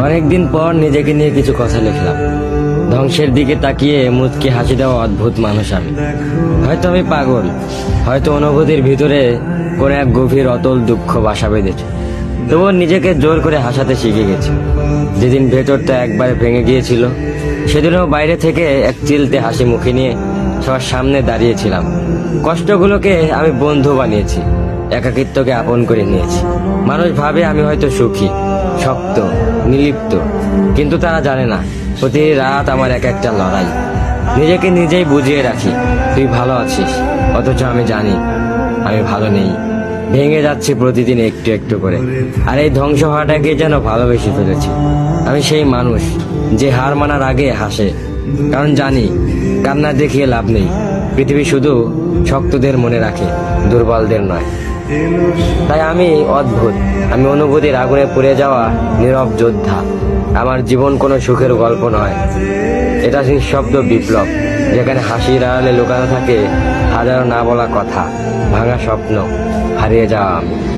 অনেকদিন পর নিজেকে নিয়ে কিছু কথা লিখলাম। ধ্বংসের দিকে তাকিয়ে মুচকি হাসি দেওয়া অদ্ভুত মানুষ আমি। হয়তো আমি পাগল, হয়তো অনুভূতির ভিতরে কোনো এক গভীর অতল দুঃখ বাসা বেঁধেছে। তবুও নিজেকে জোর করে হাসাতে শিখে গেছি। যেদিন ভেতরটা একবারে ভেঙে গিয়েছিল, সেদিনও বাইরে থেকে এক চিলতে হাসি মুখে নিয়ে সবার সামনে দাঁড়িয়েছিলাম। কষ্টগুলোকে আমি বন্ধু বানিয়েছি, একাকিত্বকে আপন করে নিয়েছি। মানুষ ভাবে আমি হয়তো সুখী, শক্ত, নির্লিপ্ত, কিন্তু তারা জানে না প্রতি রাত আমার এক একটা লড়াই। নিজেকে নিজেই বুঝিয়ে রাখি তুই ভালো আছিস, অথচ আমি জানি আমি ভালো নেই। ভেঙে যাচ্ছি প্রতিদিন একটু একটু করে, আর এই ধ্বংস হওয়াটাকে যেন ভালোবেসে ফেলেছি। আমি সেই মানুষ যে হার মানার আগে হাসে, কারণ জানি কান্না দেখিয়ে লাভ নেই। পৃথিবী শুধু শক্তদের মনে রাখে, দুর্বলদের নয়। তাই আমি অদ্ভুত, আমি অনুভূতির আগুনে পুড়ে যাওয়া নীরব যোদ্ধা। আমার জীবন কোনো সুখের গল্প নয়, এটা নিঃশব্দ বিপ্লব, যেখানে হাসির আড়ালে লুকানো থাকে হাজারো না বলা কথা, ভাঙা স্বপ্ন, হারিয়ে যাওয়া আমি।